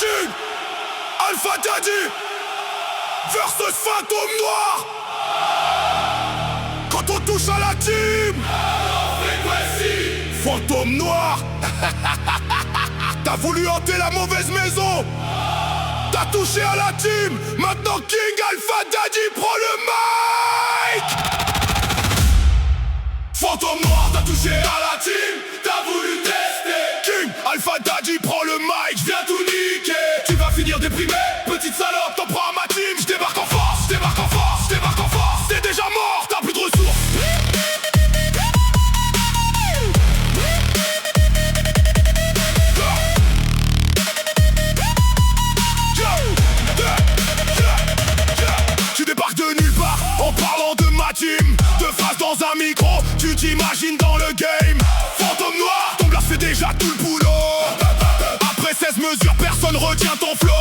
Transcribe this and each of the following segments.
King, Alpha Daddy versus Fantôme Noir. Quand on touche à la team, Fantôme Noir. T'as voulu hanter la mauvaise maison, t'as touché à la team. Maintenant King Alpha Daddy prend le mic. Fantôme Noir, t'as touché à la team, t'as voulu tester. King Alpha Daddy prend le mic, j'viens tout niquer. Tu vas finir déprimé, petite salope, t'en prends à ma team. J'débarque en force, j'débarque en force, j'débarque en force. T'es déjà mort, t'as plus de ressources. Tu débarques de nulle part en parlant de ma team. Deux phrases dans un micro, tu t'imagines dans le game. Fantôme Noir, ton blast fait déjà tout le boulot. Après 16 mesures, personne retient ton flow.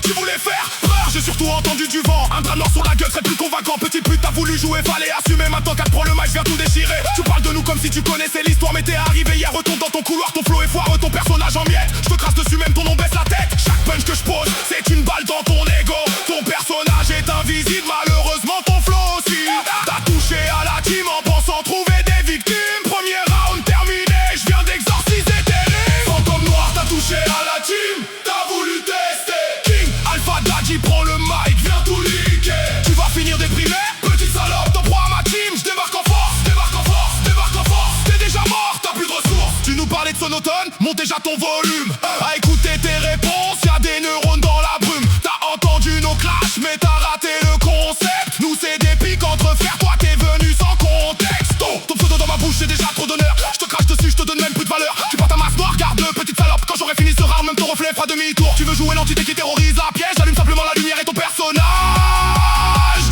Tu voulais faire peur, j'ai surtout entendu du vent. Un drap noir sur la gueule serait plus convaincant. Petite pute, t'as voulu jouer, fallait assumer. Maintenant qu'elle prend le mic, viens tout déchirer. Tu parles de nous comme si tu connaissais l'histoire, mais t'es arrivé hier. Retourne dans ton couloir, ton flow est foireux, ton personnage en miettes. Je te crache dessus, même ton nom baisse la tête. Chaque punch que je pose, c'est une balle dans ton ego. Ton personnage est invisible, malheureusement ton flow aussi. T'as touché à la team en pensant trouver des victimes. Premier round terminé, je viens d'exorciser tes rimes. Fantôme Noir, t'as touché à la team, t'as voulu tester. King Alpha Daddy prend le mic, viens tout liquer. Tu vas finir déprimé, petite salope, t'en prends à ma team. J'débarque en force, débarque en force, débarque en force. T'es déjà mort, t'as plus de ressources. Tu nous parlais de sonotone, monte déjà ton volume. À écouter tes réponses, y'a des neurones dans la brume. T'as entendu nos clashs, mais t'as raté le concept. Nous c'est des pics entre frères, toi t'es venu sans contexte. Ton pseudo dans ma bouche, c'est déjà trop d'honneur. Je te crache dessus, je te donne même plus de valeur. Tu portes ta masse noire, garde-le, petite salope. Quand j'aurai fini ce round, même ton reflet fera demi-tour. Tu veux jouer l'entité qui terrorise la piège, j'allume simplement la lumière et ton personnage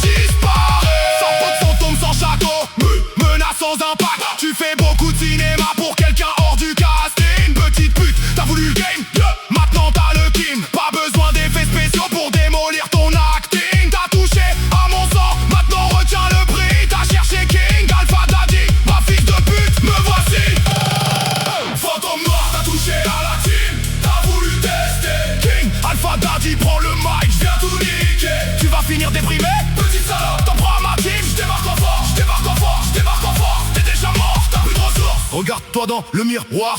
disparaît. Sans pot de fantôme, sans château, menace sans impact. Tu fais beaucoup de cinéma pour quelqu'un hors du casting. Petite pute, t'as voulu le game, maintenant t'as le king. Pas besoin d'effets spéciaux pour démolir ton acting. T'as touché à mon sang, maintenant retiens le prix. T'as cherché King Alpha Daddy, ma fille de pute, me voici. Fantôme Noir, t'as touché à la team, t'as voulu tester. King Alpha Daddy prend le mic, j'viens tout niquer. Tu vas finir déprimé, petite salope, t'en prends à ma team. J'débarque en force, j'débarque en force, j'débarque en force. T'es déjà mort, t'as plus de ressources. Regarde-toi dans le miroir,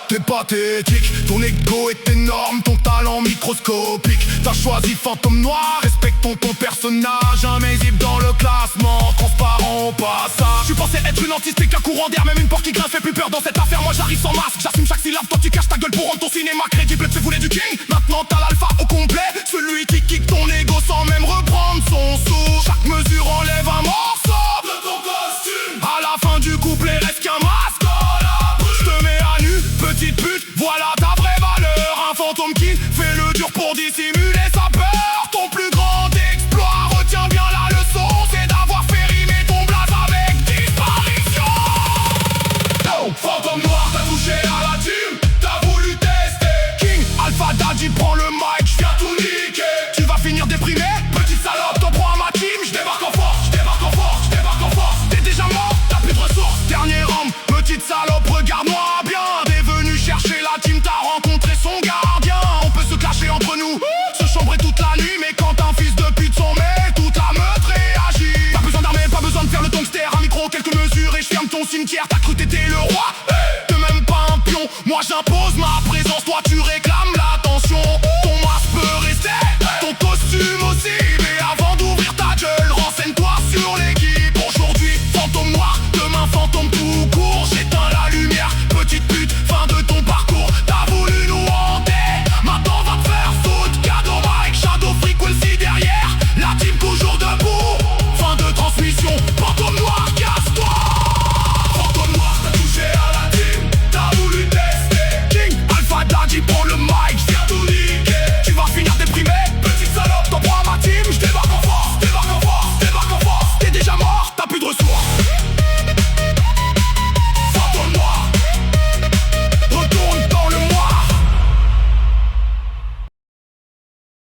t'es pathétique. Ton ego est énorme, ton talent microscopique. T'as choisi Fantôme Noir, respectons ton personnage. Invisible dans le classement, transparent au passage. Tu pensais être une anticipée qu'un courant d'air. Même une porte qui grince fait plus peur dans cette affaire. Moi j'arrive sans masque, j'assume chaque syllabe. Toi tu caches ta gueule pour rendre ton cinéma crédible. Tu voulais du king, maintenant t'as l'alpha au complet. Celui qui kick ton ego sans même reprendre son souffle. Chaque mesure enlève un morceau de ton costume. À la fin du couplet reste qu'un masque. Je te mets à nu, petite pute, voilà ta vraie valeur. Un fantôme qui fait le dur pour dissimuler sa peur. Ton plus grand exploit, retiens bien la leçon, c'est d'avoir fait rimer ton blaze avec disparition. Fantôme Noir, t'as touché à la team, t'as voulu tester. King Alpha Daddy prend le mic, j'viens tout niquer. Tu vas finir déprimé, petite salope, t'en prends à ma team. J'débarque en force, j'débarque en force, j'débarque en force. T'es déjà mort, t'as plus de ressources. Dernier round, petite salope, regarde-moi bien. T'es venu chercher la team, t'as rencontré son gardien. On peut se clasher entre nous, se chambrer toute la nuit. Mais quand un fils de pute s'en met, toute la meute réagit. Pas besoin d'armée, pas besoin de faire le tongstère. Un micro, quelques mesures et je ferme ton cimetière. T'as cru t'étais le roi, t'es même pas un pion. Moi j'impose ma